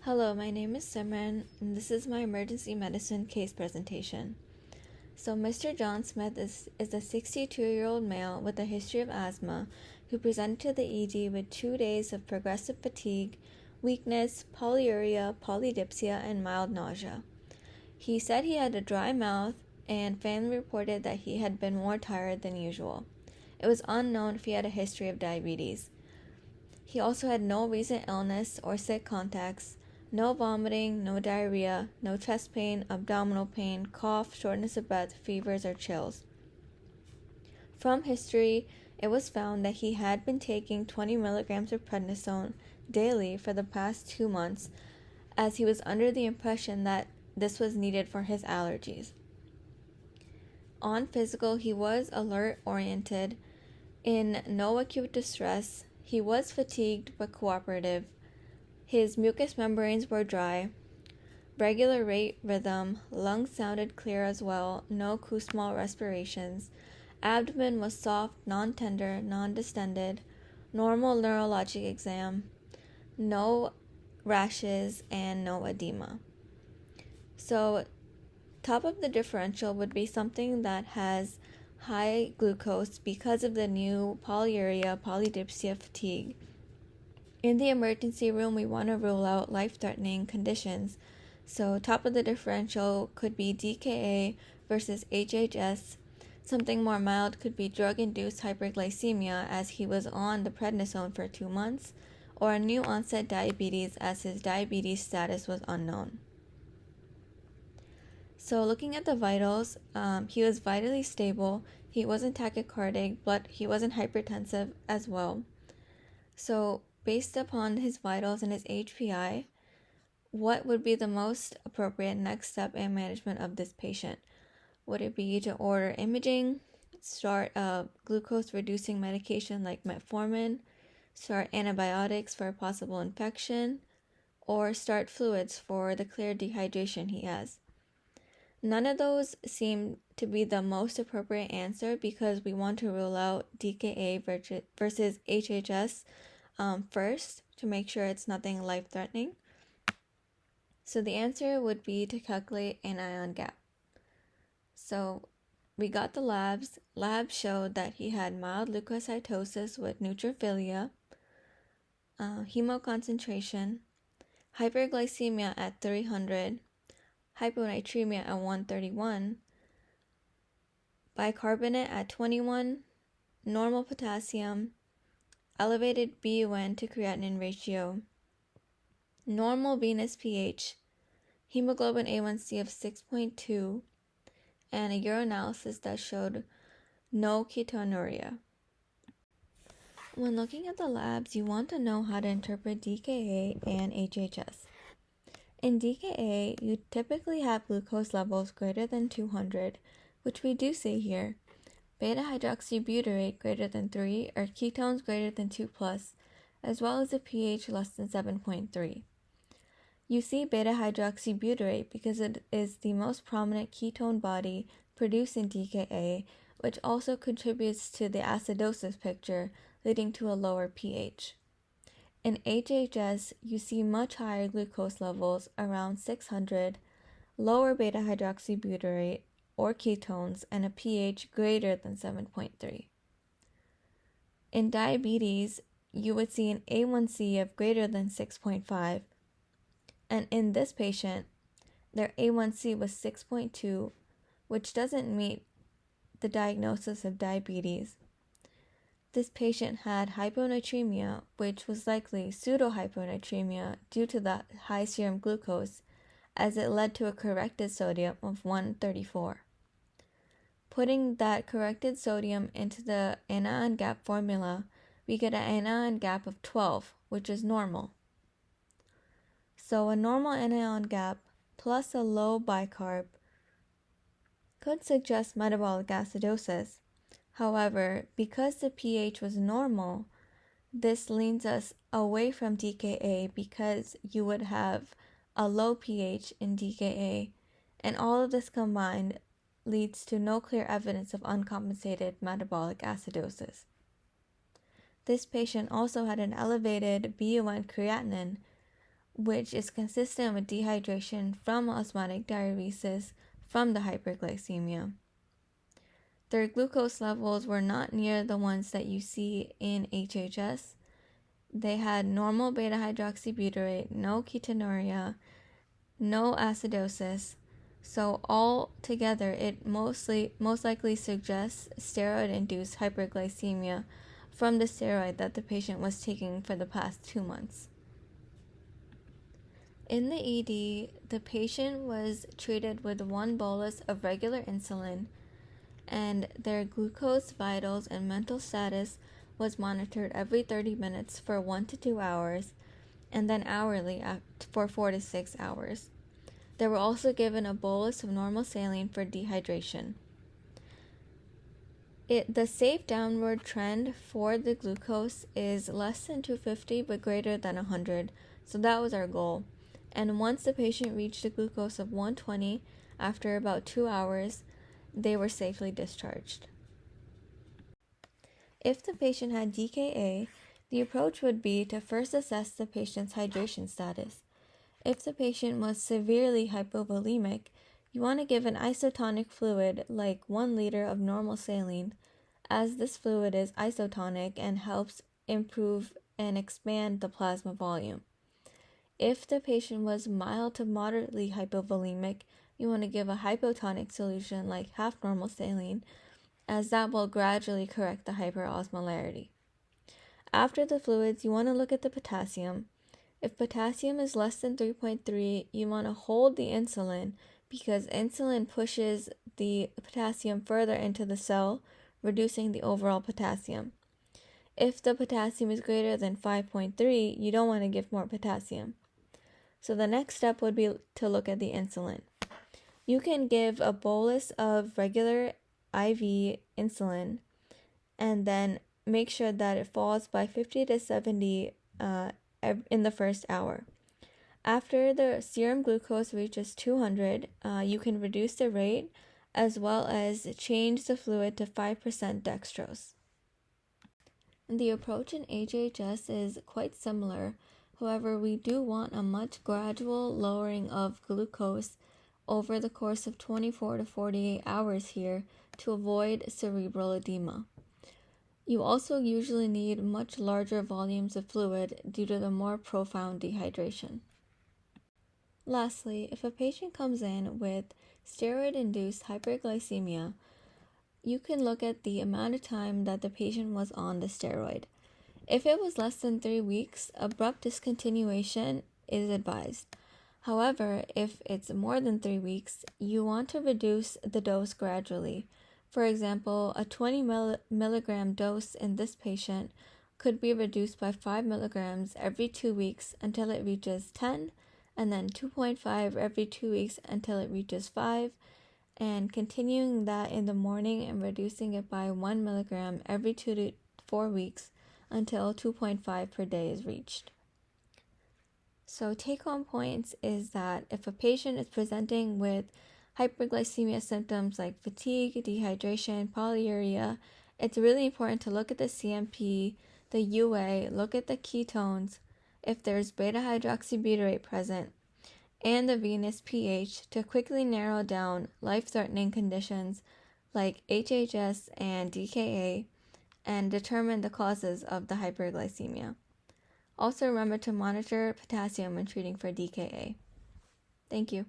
Hello, my name is Simran, and this is my emergency medicine case presentation. So, Mr. John Smith is a 62-year-old male with a history of asthma who presented to the ED with 2 days of progressive fatigue, weakness, polyuria, polydipsia, and mild nausea. He said he had a dry mouth, and family reported that he had been more tired than usual. It was unknown if he had a history of diabetes. He also had no recent illness or sick contacts, no vomiting, no diarrhea, no chest pain, abdominal pain, cough, shortness of breath, fevers, or chills. From history, it was found that he had been taking 20 milligrams of prednisone daily for the past 2 months, as he was under the impression that this was needed for his allergies. On physical, he was alert-oriented, in no acute distress. He was fatigued but cooperative. His mucous membranes were dry. Regular rate rhythm. Lungs sounded clear as well. No Kussmaul respirations. Abdomen was soft, non-tender, non-distended. Normal neurologic exam. No rashes and no edema. So, top of the differential would be something that has high glucose because of the new polyuria, polydipsia, fatigue. In the emergency room, we want to rule out life-threatening conditions. So top of the differential could be DKA versus HHS. Something more mild could be drug-induced hyperglycemia, as he was on the prednisone for 2 months, or a new onset diabetes, as his diabetes status was unknown. So looking at the vitals, he was vitally stable. He wasn't tachycardic, but he wasn't hypertensive as well. So based upon his vitals and his HPI, what would be the most appropriate next step in management of this patient? Would it be to order imaging, start a glucose-reducing medication like metformin, start antibiotics for a possible infection, or start fluids for the clear dehydration he has? None of those seem to be the most appropriate answer because we want to rule out DKA versus HHS first to make sure it's nothing life-threatening. So the answer would be to calculate anion gap. So we got the labs. Labs showed that he had mild leukocytosis with neutrophilia, hemoconcentration, hyperglycemia at 300, hyponatremia at 131, bicarbonate at 21, normal potassium, elevated BUN to creatinine ratio, normal venous pH, hemoglobin A1C of 6.2, and a urinalysis that showed no ketonuria. When looking at the labs, you want to know how to interpret DKA and HHS. In DKA, you typically have glucose levels greater than 200, which we do see here, beta-hydroxybutyrate greater than 3 or ketones greater than 2+, as well as a pH less than 7.3. You see beta-hydroxybutyrate because it is the most prominent ketone body produced in DKA, which also contributes to the acidosis picture, leading to a lower pH. In HHS, you see much higher glucose levels, around 600, lower beta-hydroxybutyrate or ketones, and a pH greater than 7.3. In diabetes, you would see an A1C of greater than 6.5, and in this patient, their A1C was 6.2, which doesn't meet the diagnosis of diabetes. This patient had hyponatremia, which was likely pseudohyponatremia due to the high serum glucose, as it led to a corrected sodium of 134. Putting that corrected sodium into the anion gap formula, we get an anion gap of 12, which is normal. So a normal anion gap plus a low bicarb could suggest metabolic acidosis. However, because the pH was normal, this leans us away from DKA because you would have a low pH in DKA, and all of this combined leads to no clear evidence of uncompensated metabolic acidosis. This patient also had an elevated BUN creatinine, which is consistent with dehydration from osmotic diuresis from the hyperglycemia. Their glucose levels were not near the ones that you see in HHS. They had normal beta-hydroxybutyrate, no ketonuria, no acidosis. So all together, it most likely suggests steroid-induced hyperglycemia from the steroid that the patient was taking for the past 2 months. In the ED, the patient was treated with 1 bolus of regular insulin, and their glucose, vitals, and mental status was monitored every 30 minutes for 1 to 2 hours, and then hourly for 4 to 6 hours. They were also given a bolus of normal saline for dehydration. The safe downward trend for the glucose is less than 250 but greater than 100, so that was our goal. And once the patient reached a glucose of 120 after about 2 hours, they were safely discharged. If the patient had DKA, the approach would be to first assess the patient's hydration status. If the patient was severely hypovolemic, you want to give an isotonic fluid like 1 liter of normal saline, as this fluid is isotonic and helps improve and expand the plasma volume. If the patient was mild to moderately hypovolemic, you want to give a hypotonic solution like half normal saline, as that will gradually correct the hyperosmolarity. After the fluids, you want to look at the potassium. If potassium is less than 3.3, you want to hold the insulin because insulin pushes the potassium further into the cell, reducing the overall potassium. If the potassium is greater than 5.3, you don't want to give more potassium. So the next step would be to look at the insulin. You can give a bolus of regular IV insulin and then make sure that it falls by 50 to 70 in the first hour. After the serum glucose reaches 200, you can reduce the rate as well as change the fluid to 5% dextrose. The approach in HHS is quite similar. However, we do want a much gradual lowering of glucose over the course of 24 to 48 hours here to avoid cerebral edema. You also usually need much larger volumes of fluid due to the more profound dehydration. Lastly, if a patient comes in with steroid-induced hyperglycemia, you can look at the amount of time that the patient was on the steroid. If it was less than 3 weeks, abrupt discontinuation is advised. However, if it's more than 3 weeks, you want to reduce the dose gradually. For example, a 20 milligram dose in this patient could be reduced by 5 milligrams every 2 weeks until it reaches 10, and then 2.5 every 2 weeks until it reaches 5, and continuing that in the morning and reducing it by 1 milligram every 2 to 4 weeks until 2.5 per day is reached. So take-home points is that if a patient is presenting with hyperglycemia symptoms like fatigue, dehydration, polyuria, it's really important to look at the CMP, the UA, look at the ketones, if there's beta-hydroxybutyrate present, and the venous pH to quickly narrow down life-threatening conditions like HHS and DKA and determine the causes of the hyperglycemia. Also remember to monitor potassium when treating for DKA. Thank you.